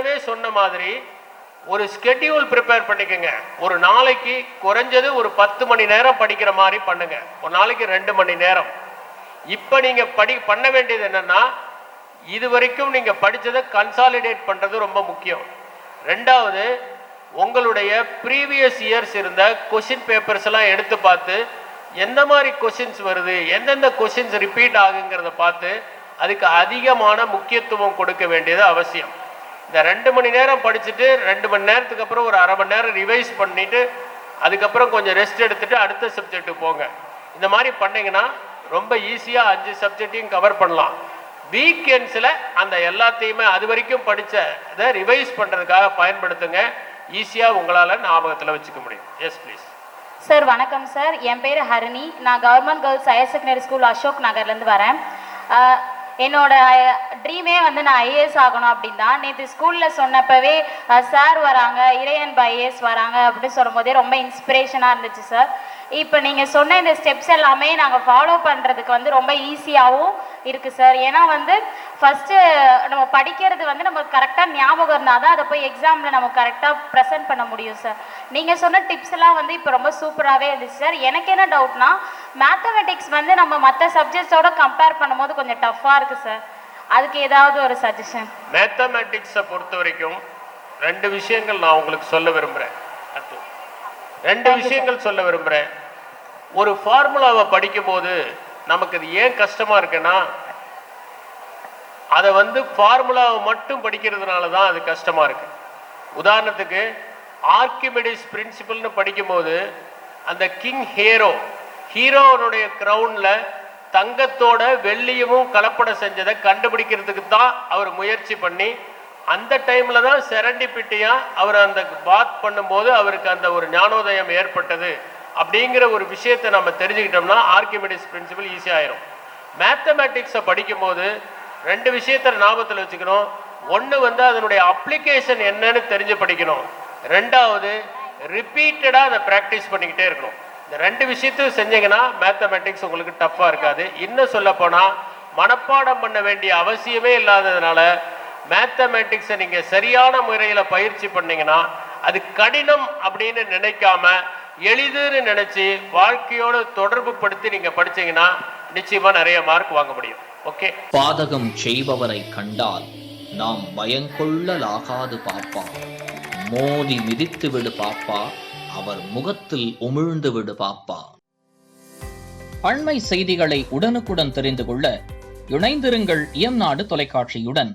ஏற்கனவே சொன்ன மாதிரி ஒரு ஸ்கெட்யூல் ப்ரிப்பேர் பண்ணிக்கோங்க. ஒரு நாளைக்கு குறைஞ்சது ஒரு 10 மணி நேரம் படிக்கிற மாதிரி பண்ணுங்க. ஒரு நாளைக்கு 2 மணி நேரம். இப்போ நீங்கள் பண்ண வேண்டியது என்னன்னா, இது வரைக்கும் நீங்கள் படித்ததை கன்சாலிடேட் பண்ணுறது ரொம்ப முக்கியம். ரெண்டாவது, உங்களுடைய ப்ரீவியஸ் இயர்ஸ் இருந்த கொஷின் பேப்பர்ஸ் எல்லாம் எடுத்து பார்த்து எந்த மாதிரி கொஷின்ஸ் வருது, எந்தெந்த கொஷின்ஸ் ரிப்பீட் ஆகுங்கிறத பார்த்து அதுக்கு அதிகமான முக்கியத்துவம் கொடுக்க வேண்டியது அவசியம். இந்த 2 மணி நேரம் படிச்சுட்டு 2 மணி நேரத்துக்கு அப்புறம் ஒரு அரை மணி நேரம் ரிவைஸ் பண்ணிவிட்டு அதுக்கப்புறம் கொஞ்சம் ரெஸ்ட் எடுத்துகிட்டு அடுத்த சப்ஜெக்ட்டுக்கு போங்க. இந்த மாதிரி பண்ணிங்கன்னா ரொம்ப ஈஸியாக 5 சப்ஜெக்டையும் கவர் பண்ணலாம். வீக்கெண்ட்ஸில் அந்த எல்லாத்தையுமே அது வரைக்கும் படித்த இதை ரிவைஸ் பண்ணுறதுக்காக பயன்படுத்துங்க. ஈஸியாக உங்களால் ஞாபகத்தில் வச்சுக்க முடியும். Yes please. சார் வணக்கம் சார், என் பேர் ஹரிணி. நான் government girls higher secondary school Ashok நகர்லேருந்து வரேன். என்னோட ட்ரீமே வந்து நான் ஐஏஎஸ் ஆகணும் அப்படின்னு தான். நேற்று ஸ்கூலில் சொன்னப்பவே சார் வராங்க, இறையன்பு ஐஏஎஸ் வராங்க அப்படின்னு சொல்லும் போதே ரொம்ப இன்ஸ்பிரேஷனாக இருந்துச்சு சார். இப்போ நீங்கள் சொன்ன இந்த ஸ்டெப்ஸ் எல்லாமே நாங்கள் ஃபாலோ பண்ணுறதுக்கு வந்து ரொம்ப ஈஸியாகவும் இருக்குது சார். ஏன்னா வந்து ஃபஸ்ட்டு நம்ம படிக்கிறது வந்து நம்ம கரெக்டாக ஞாபகம் இருந்தால் தான் அதை போய் எக்ஸாமில் நம்ம கரெக்டாக ப்ரெசென்ட் பண்ண முடியும் சார். நீங்கள் சொன்ன டிப்ஸ் எல்லாம் வந்து இப்போ ரொம்ப சூப்பராகவே இருந்துச்சு சார். எனக்கு என்ன டவுட்னா, மேத்தமெட்டிக்ஸ் வந்து நம்ம மற்ற சப்ஜெக்ட்ஸோட கம்பேர் பண்ணும்போது கொஞ்சம் டஃப்பாக இருக்குது சார். அதுக்கு ஏதாவது ஒரு சஜஷன்? மேத்தமெட்டிக்ஸை பொறுத்த வரைக்கும் 2 விஷயங்கள் நான் உங்களுக்கு சொல்ல விரும்புகிறேன். 2 விஷயங்கள் சொல்ல விரும்புகிறேன். ஒரு ஃபார்முலாவை படிக்கும்போது நமக்கு இது ஏன் கஷ்டமாக இருக்குன்னா, அதை வந்து ஃபார்முலாவை மட்டும் படிக்கிறதுனால தான் அது கஷ்டமாக இருக்குது. உதாரணத்துக்கு ஆர்கிமிடிஸ் பிரின்சிபல்னு படிக்கும்போது அந்த கிங் ஹீரோனுடைய க்ரௌனில் தங்கத்தோட வெள்ளியமும் கலப்படம் செஞ்சதை கண்டுபிடிக்கிறதுக்கு தான் அவர் முயற்சி பண்ணி அந்த டைமில் தான் செரண்டிபிட்டியாக அவர் அந்த பாத் பண்ணும்போது அவருக்கு அந்த ஒரு ஞானோதயம் ஏற்பட்டது அப்படிங்கிற ஒரு விஷயத்தை நம்ம தெரிஞ்சுக்கிட்டோம்னா ஆர்கிமிடிஸ் பிரின்சிபல் ஈஸியாகிடும். மேத்தமேட்டிக்ஸை படிக்கும்போது 2 விஷயத்தை ஞாபகத்தில் வச்சுக்கணும். ஒன்று வந்து அதனுடைய அப்ளிகேஷன் என்னன்னு தெரிஞ்சு படிக்கணும். ரெண்டாவது, ரிப்பீட்டடாக அதை ப்ராக்டிஸ் பண்ணிக்கிட்டே இருக்கணும். இந்த 2 விஷயத்தையும் செஞ்சீங்கன்னா மேத்தமேட்டிக்ஸ் உங்களுக்கு டஃப்பாக இருக்காது. இன்னும் சொல்லப்போனால் மனப்பாடம் பண்ண வேண்டிய அவசியமே இல்லாததுனால மேத்தமேட்டிக்ஸை நீங்கள் சரியான முறையில் பயிற்சி பண்ணீங்கன்னா அது கடினம் அப்படின்னு நினைக்காம எளிதுன்னு நினச்சி வாழ்க்கையோடு தொடர்பு படுத்தி நீங்கள் படிச்சீங்கன்னா நிச்சயமாக நிறைய மார்க் வாங்க முடியும். ஓகே. பாதகம் செய்பவரை கண்டால் நாம் பயங்கொள்ளலாகாது பாப்பா, மோதி மிதித்து விடு பாப்பா, அவர் முகத்தில் உமிழ்ந்து விடு பாப்பா. அண்மை செய்திகளை உடனுக்குடன் தெரிந்து கொள்ள இணைந்திருங்கள் இயம்நாடு தொலைக்காட்சியுடன்.